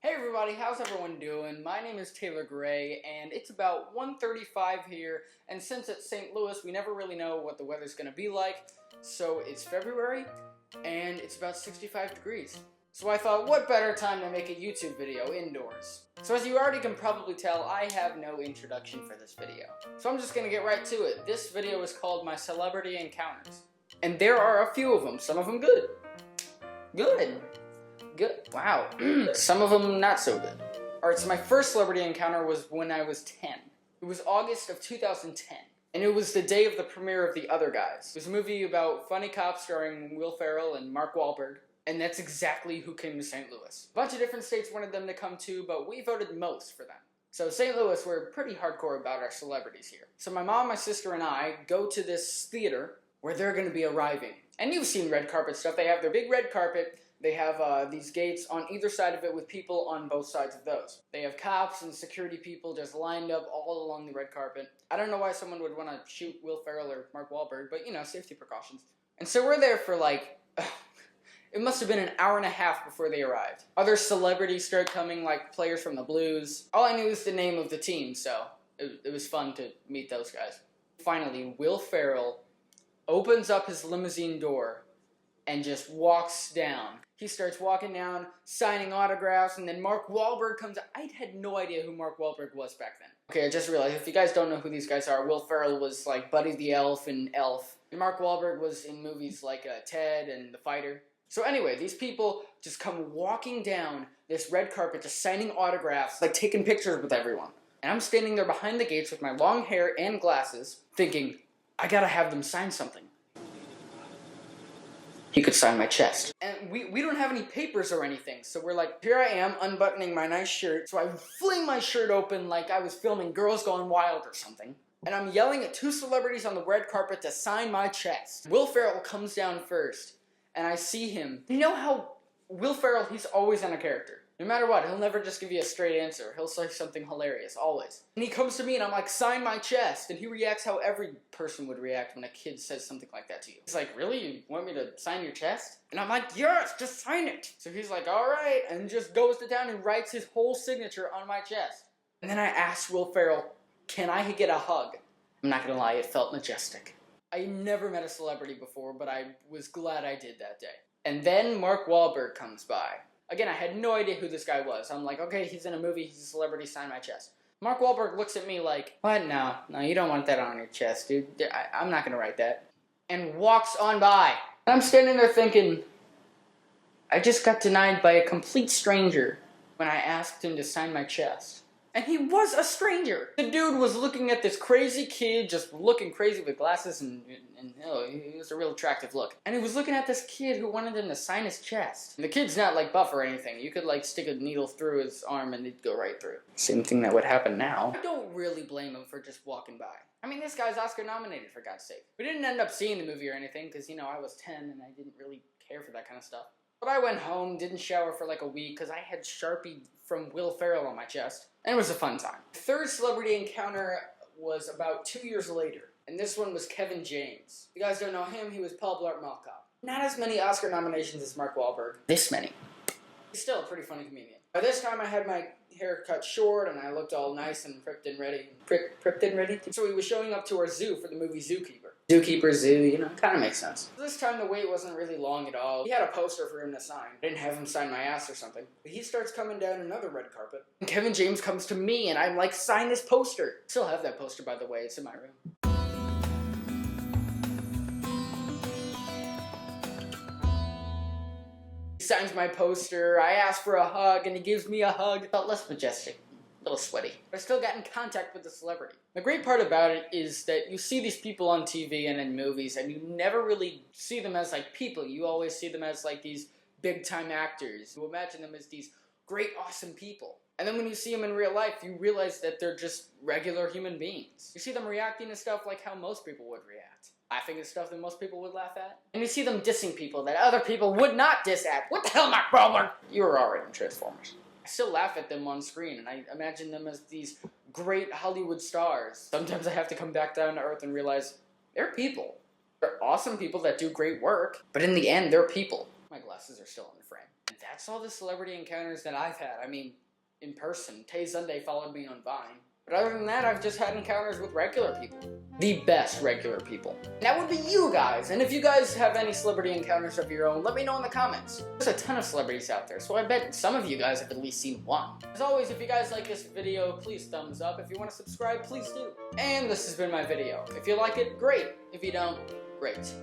Hey everybody, how's everyone doing? My name is Taylor Gray, and it's about 1:35 here, and since it's St. Louis, we never really know what the weather's gonna be like, so it's February, and it's about 65 degrees. So I thought, what better time to make a YouTube video indoors? So as you already can probably tell, I have no introduction for this video. So I'm just gonna get right to it. This video is called My Celebrity Encounters. And there are a few of them, some of them good. Good. Wow. Some of them not so good. Alright, so my first celebrity encounter was when I was 10. It was August of 2010. And it was the day of the premiere of The Other Guys. It was a movie about funny cops starring Will Ferrell and Mark Wahlberg. And that's exactly who came to St. Louis. A bunch of different states wanted them to come too, but we voted most for them. So St. Louis, we're pretty hardcore about our celebrities here. So my mom, my sister, and I go to this theater where they're going to be arriving. And you've seen red carpet stuff. They have their big red carpet. They have these gates on either side of it with people on both sides of those. They have cops and security people just lined up all along the red carpet. I don't know why someone would want to shoot Will Ferrell or Mark Wahlberg, but you know, safety precautions. And so we're there for like, it must have been an hour and a half before they arrived. Other celebrities start coming, like players from the Blues. All I knew was the name of the team, so it was fun to meet those guys. Finally, Will Ferrell opens up his limousine door and just walks down. He starts walking down, signing autographs, and then Mark Wahlberg comes out. I had no idea who Mark Wahlberg was back then. Okay, I just realized, if you guys don't know who these guys are, Will Ferrell was like Buddy the Elf in Elf. And Mark Wahlberg was in movies like Ted and The Fighter. So anyway, these people just come walking down this red carpet, just signing autographs, like taking pictures with everyone. And I'm standing there behind the gates with my long hair and glasses, thinking, I gotta have them sign something. He could sign my chest. And we don't have any papers or anything, so we're like, here I am, unbuttoning my nice shirt, so I fling my shirt open like I was filming Girls Gone Wild or something, and I'm yelling at two celebrities on the red carpet to sign my chest. Will Ferrell comes down first, and I see him. You know how Will Ferrell, he's always on a character. No matter what, he'll never just give you a straight answer. He'll say something hilarious, always. And he comes to me and I'm like, sign my chest. And he reacts how every person would react when a kid says something like that to you. He's like, really? You want me to sign your chest? And I'm like, yes, just sign it. So he's like, all right. And just goes to town and writes his whole signature on my chest. And then I asked Will Ferrell, can I get a hug? I'm not gonna lie, it felt majestic. I never met a celebrity before, but I was glad I did that day. And then Mark Wahlberg comes by. Again, I had no idea who this guy was. I'm like, okay, he's in a movie, he's a celebrity, sign my chest. Mark Wahlberg looks at me like, what? No, you don't want that on your chest, dude. I'm not gonna write that. And walks on by. And I'm standing there thinking, I just got denied by a complete stranger when I asked him to sign my chest. And he was a stranger. The dude was looking at this crazy kid, just looking crazy with glasses, and it was a real attractive look. And he was looking at this kid who wanted him to sign his chest. And the kid's not like buff or anything. You could like stick a needle through his arm and it'd go right through. Same thing that would happen now. I don't really blame him for just walking by. I mean, this guy's Oscar nominated, for God's sake. We didn't end up seeing the movie or anything, because, you know, I was 10 and I didn't really care for that kind of stuff. But I went home, didn't shower for like a week, because I had Sharpie from Will Ferrell on my chest. And it was a fun time. The third celebrity encounter was about 2 years later. And this one was Kevin James. If you guys don't know him, he was Paul Blart Mall Cop. Not as many Oscar nominations as Mark Wahlberg. This many. He's still a pretty funny comedian. By this time I had my hair cut short and I looked all nice and pripped and ready. Pripped and ready? So he was showing up to our zoo for the movie Zookeeper. Zookeeper, zoo, you know, kind of makes sense. This time the wait wasn't really long at all. He had a poster for him to sign. I didn't have him sign my ass or something. But he starts coming down another red carpet. And Kevin James comes to me and I'm like, sign this poster. Still have that poster, by the way. It's in my room. He signs my poster, I ask for a hug, and he gives me a hug. It felt less majestic, a little sweaty. But I still got in contact with the celebrity. The great part about it is that you see these people on TV and in movies, and you never really see them as like people. You always see them as like these big-time actors. You imagine them as these great, awesome people. And then when you see them in real life, you realize that they're just regular human beings. You see them reacting to stuff like how most people would react. Laughing at stuff that most people would laugh at. And you see them dissing people that other people would not diss at. What the hell, Mark Wahlberg? You were already in Transformers. I still laugh at them on screen, and I imagine them as these great Hollywood stars. Sometimes I have to come back down to earth and realize they're people. They're awesome people that do great work, but in the end, they're people. My glasses are still in the frame. And that's all the celebrity encounters that I've had. I mean, in person. Tay Sunday followed me on Vine. But other than that, I've just had encounters with regular people. The best regular people. And that would be you guys. And if you guys have any celebrity encounters of your own, let me know in the comments. There's a ton of celebrities out there, so I bet some of you guys have at least seen one. As always, if you guys like this video, please thumbs up. If you want to subscribe, please do. And this has been my video. If you like it, great. If you don't, great.